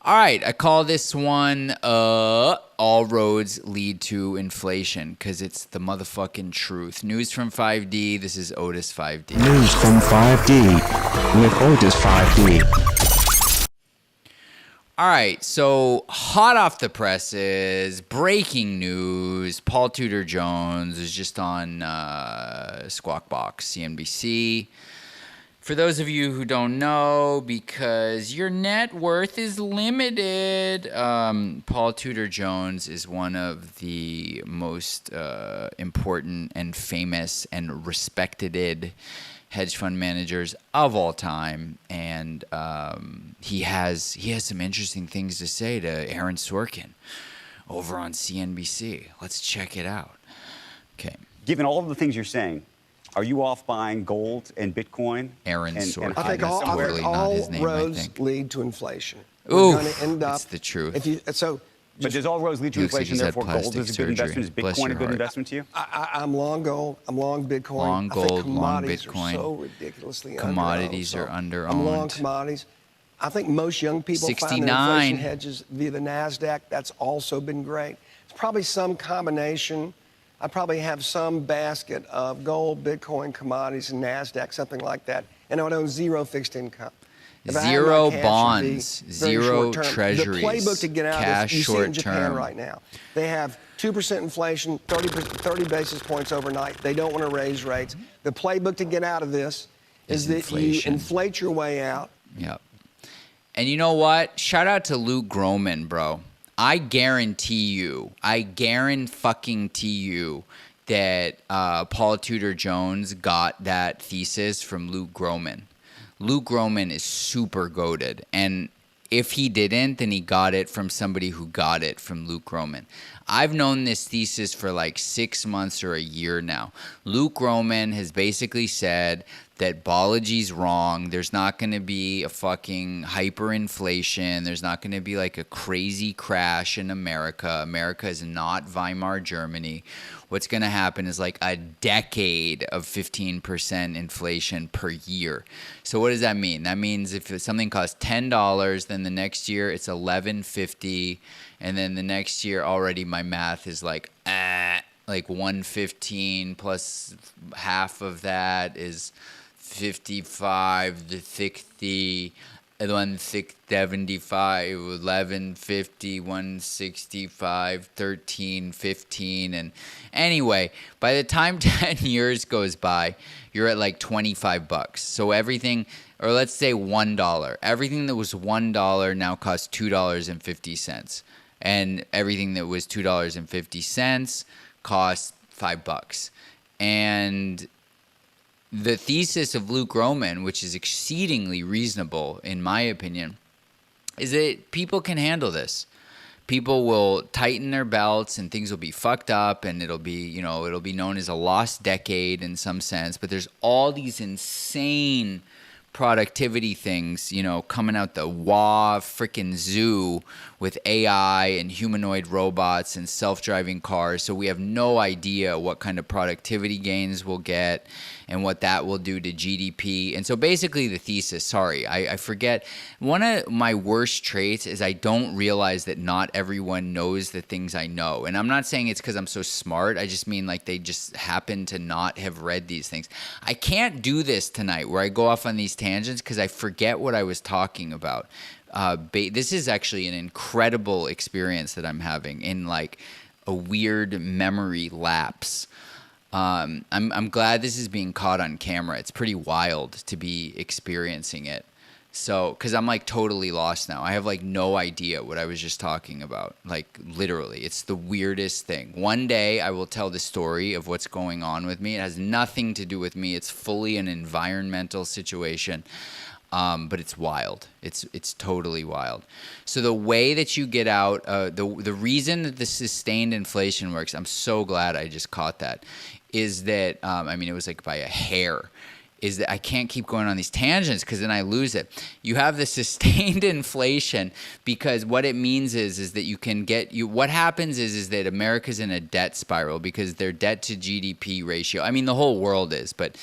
All right, I call this one All Roads Lead to Inflation because it's the motherfucking truth. News from 5D. This is Otis 5D. News from 5D with Otis 5D. All right, so hot off the presses, breaking news. Paul Tudor Jones is just on Squawk Box, CNBC. For those of you who don't know, because your net worth is limited, Paul Tudor Jones is one of the most important and famous and respected hedge fund managers of all time, and he has some interesting things to say to Aaron Sorkin over on CNBC. Let's check it out. Okay. Given all of the things you're saying, are you off buying gold and Bitcoin? Aaron Sorkin. I think all roads lead to inflation. Ooh, We're going to end up. it's the truth. But does all roads lead to inflation? Therefore, gold is a good investment. Is Bitcoin a good investment to you? I'm long gold. I'm long Bitcoin. Long gold, I think commodities long Bitcoin. Are so ridiculously Commodities underowned. are under-owned. I'm long commodities. I think most young people find 69. their inflation hedges via the NASDAQ. That's also been great. It's probably some combination. I probably have some basket of gold, Bitcoin, commodities, and NASDAQ, something like that. And I would own zero fixed income. Zero bonds, zero short-term. treasuries, The playbook to get out cash of this, you see it in Japan short-term. right now. They have 2% inflation, 30 basis points overnight. They don't want to raise rates. The playbook to get out of this is that inflation. you inflate your way out. Yep. And you know what? Shout out to Luke Gromen, bro. I guarantee you that Paul Tudor Jones got that thesis from Luke Gromen. Luke Gromen is super goated. And if he didn't, then he got it from somebody who got it from Luke Gromen. I've known this thesis for like 6 months or a year now. Luke Gromen has basically said that Balaji's wrong. There's not going to be a fucking hyperinflation. There's not going to be like a crazy crash in America. America is not Weimar Germany. What's going to happen is like a decade of 15% inflation per year. So what does that mean? That means if something costs $10, then the next year it's $11.50, and then the next year already my math is like 115 plus half of that is 55, the 60, 175, 1150, 165, 13, 15. And anyway, by the time 10 years goes by, you're at like $25. So everything, or let's say $1, everything that was $1 now costs $2.50. And everything that was $2.50 costs $5. And the thesis of Luke Gromen, which is exceedingly reasonable in my opinion, is that people can handle this. People will tighten their belts and things will be fucked up and it'll be known as a lost decade in some sense, but there's all these insane productivity things, coming out the freaking zoo with AI and humanoid robots and self-driving cars. So we have no idea what kind of productivity gains we'll get and what that will do to GDP. And so basically the thesis, I forget. One of my worst traits is I don't realize that not everyone knows the things I know. And I'm not saying it's because I'm so smart. I just mean like they just happen to not have read these things. I can't do this tonight where I go off on these tangents because I forget what I was talking about. This is actually an incredible experience that I'm having in like a weird memory lapse. I'm glad this is being caught on camera. It's pretty wild to be experiencing it. So, because I'm like totally lost now. I have like no idea what I was just talking about. Like literally, it's the weirdest thing. One day I will tell the story of what's going on with me. It has nothing to do with me. It's fully an environmental situation. But it's wild. It's totally wild. So the way that you get out, the reason that the sustained inflation works, I'm so glad I just caught that, is that, it was like by a hair, is that I can't keep going on these tangents because then I lose it. You have the sustained inflation because what it means is that you can get, what happens is that America's in a debt spiral because their debt to GDP ratio, the whole world is, but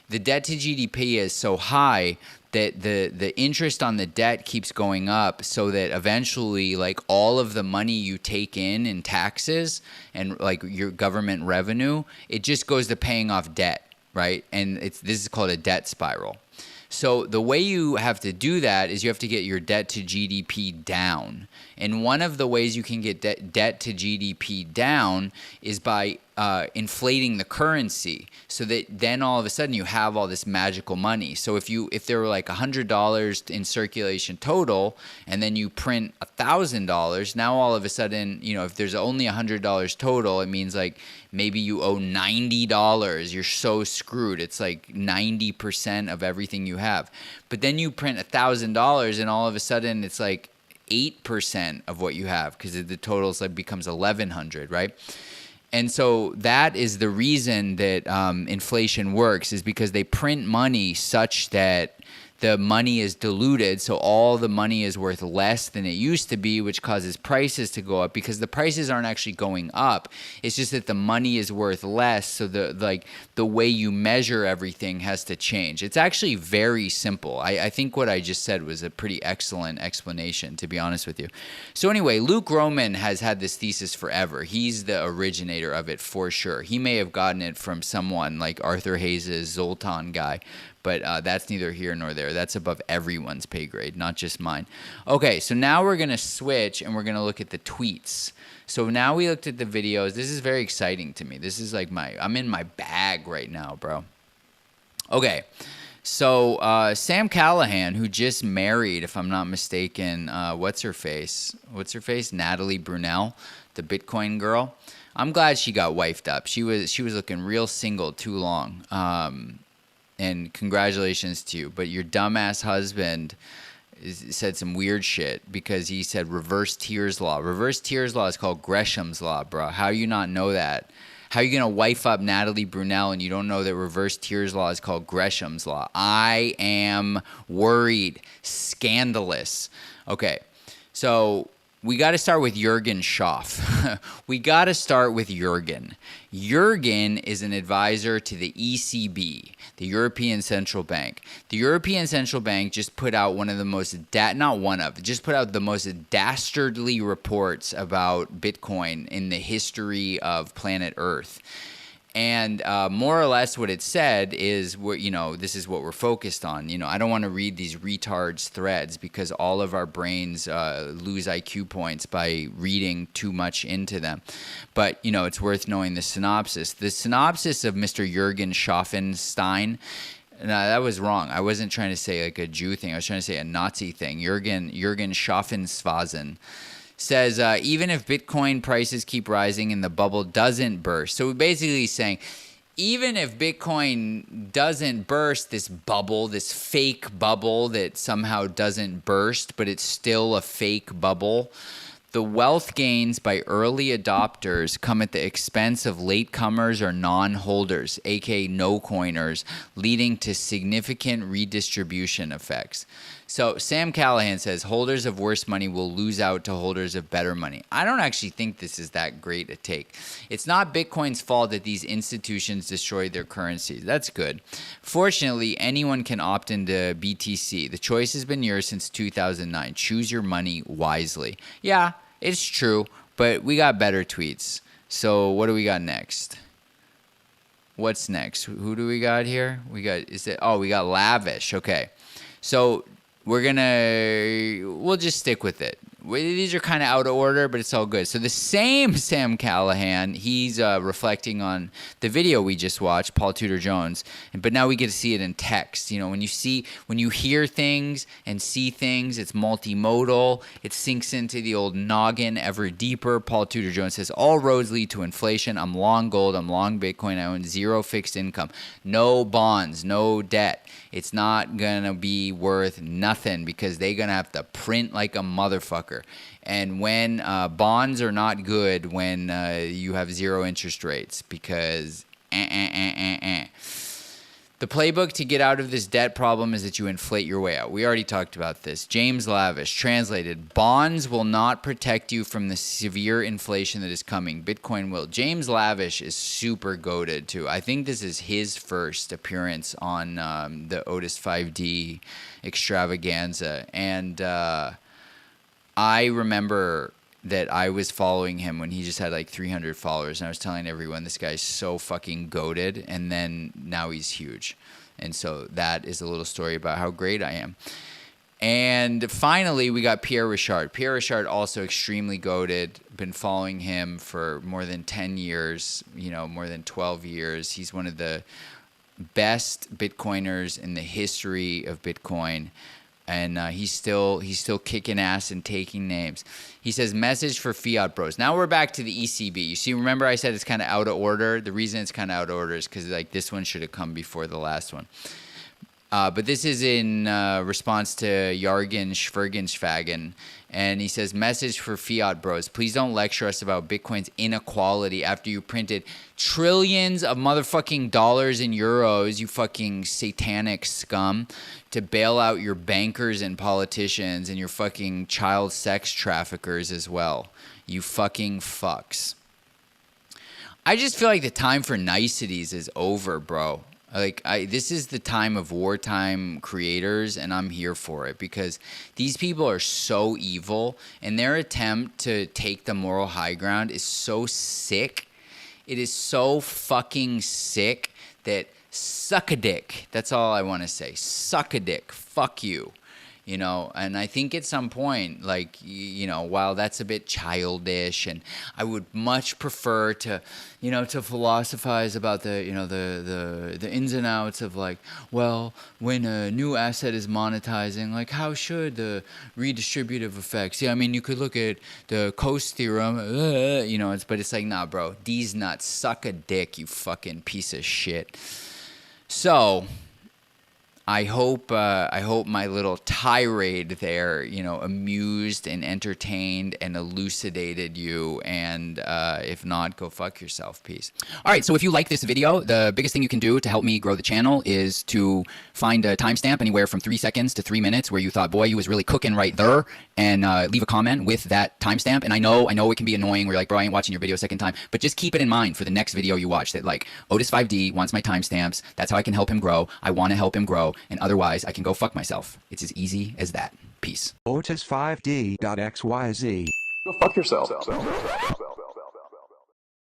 the debt to GDP is so high that the interest on the debt keeps going up, so that eventually, like, all of the money you take in taxes and like your government revenue, it just goes to paying off debt, right? And this is called a debt spiral. So the way you have to do that is you have to get your debt to GDP down. And one of the ways you can get debt to GDP down is by inflating the currency, so that then all of a sudden you have all this magical money. So if there were like $100 in circulation total, and then you print $1,000, now all of a sudden, if there's only $100 total, it means like maybe you owe $90. You're so screwed. It's like 90% of everything you have. But then you print $1,000, and all of a sudden it's like 8% of what you have, because the total becomes 1,100, right? And so that is the reason that inflation works, is because they print money such that the money is diluted, so all the money is worth less than it used to be, which causes prices to go up, because the prices aren't actually going up. It's just that the money is worth less, so the way you measure everything has to change. It's actually very simple. I think what I just said was a pretty excellent explanation, to be honest with you. So anyway, Luke Roman has had this thesis forever. He's the originator of it for sure. He may have gotten it from someone like Arthur Hayes' Zoltan guy, but that's neither here nor there. That's above everyone's pay grade, not just mine. Okay, so now we're going to switch, and we're going to look at the tweets. So now we looked at the videos. This is very exciting to me. This is like I'm in my bag right now, bro. Okay, so Sam Callahan, who just married, if I'm not mistaken, what's her face? Natalie Brunell, the Bitcoin girl. I'm glad she got wifed up. She was looking real single too long. And congratulations to you. But your dumbass husband said some weird shit, because he said reverse Tears law. Reverse Tears law is called Gresham's law, bro. How you not know that? How are you going to wife up Natalie Brunell and you don't know that reverse Tears law is called Gresham's law? I am worried. Scandalous. Okay, so we got to start with Jürgen Schaaf. We got to start with Jürgen. Jürgen is an advisor to the ECB, the European Central Bank. The European Central Bank just put out one of the most, just put out the most dastardly reports about Bitcoin in the history of planet Earth. And more or less what it said is, this is what we're focused on. I don't want to read these retards threads, because all of our brains lose IQ points by reading too much into them. But, it's worth knowing the synopsis. The synopsis of Mr. Jürgen Schaffenstein. No, that was wrong. I wasn't trying to say like a Jew thing. I was trying to say a Nazi thing. Jürgen Schaffenswasen says, even if Bitcoin prices keep rising and the bubble doesn't burst. So basically saying, even if Bitcoin doesn't burst, this bubble, this fake bubble that somehow doesn't burst, but it's still a fake bubble, the wealth gains by early adopters come at the expense of latecomers or non-holders, aka no-coiners, leading to significant redistribution effects. So Sam Callahan says holders of worse money will lose out to holders of better money. I don't actually think this is that great a take. It's not Bitcoin's fault that these institutions destroyed their currencies. That's good. Fortunately, anyone can opt into BTC. The choice has been yours since 2009. Choose your money wisely. Yeah, it's true, but we got better tweets. So what do we got next? What's next? Who do we got here? We got Lavish. Okay. So we'll just stick with it. These are kind of out of order, but it's all good. So the same Sam Callahan, he's reflecting on the video we just watched, Paul Tudor Jones, but now we get to see it in text. When you hear things and see things, it's multimodal. It sinks into the old noggin ever deeper. Paul Tudor Jones says, all roads lead to inflation. I'm long gold. I'm long Bitcoin. I own zero fixed income. No bonds, no debt. It's not going to be worth nothing because they're going to have to print like a motherfucker. And when bonds are not good when the you have zero interest rates because The The playbook to get out of this debt problem is that you inflate your way out. We already talked about this. James Lavish, translated, bonds will not protect you from the severe inflation that is coming. Bitcoin will. James Lavish is super goated too. I think this is his first appearance on the Otis 5D extravaganza. And I remember that I was following him when he just had like 300 followers, and I was telling everyone this guy's so fucking goated, and then now he's huge. And so that is a little story about how great I am. And finally, we got Pierre Richard. Pierre Richard, also extremely goated. Been following him for more than 10 years, more than 12 years. He's one of the best Bitcoiners in the history of Bitcoin. And he's still kicking ass and taking names. He says, message for fiat bros. Now we're back to the ECB. You see, remember I said it's kind of out of order? The reason it's kind of out of order is because like this one should have come before the last one. But this is in response to Jargen Schwergenschwagen. And he says, message for fiat bros. Please don't lecture us about Bitcoin's inequality after you printed trillions of motherfucking dollars and euros, you fucking satanic scum, to bail out your bankers and politicians and your fucking child sex traffickers as well. You fucking fucks. I just feel like the time for niceties is over, bro. This is the time of wartime creators, and I'm here for it because these people are so evil, and their attempt to take the moral high ground is so sick. It is so fucking sick that suck a dick. That's all I want to say. Suck a dick. Fuck you. And I think at some point, while that's a bit childish, and I would much prefer to philosophize about the ins and outs of when a new asset is monetizing, how should the redistributive effects? Yeah, I mean, you could look at the Coase theorem, but it's like, nah, bro, these nuts, suck a dick, you fucking piece of shit. So I hope my little tirade there, amused and entertained and elucidated you. And if not, go fuck yourself. Peace. All right. So if you like this video, the biggest thing you can do to help me grow the channel is to find a timestamp anywhere from 3 seconds to 3 minutes where you thought, boy, you was really cooking right there, and leave a comment with that timestamp. And I know it can be annoying where you're like, bro, I ain't watching your video a second time, but just keep it in mind for the next video you watch that Otis 5D wants my timestamps. That's how I can help him grow. I want to help him grow. And otherwise, I can go fuck myself. It's as easy as that. Peace. Otis5D.xyz. Go fuck yourself.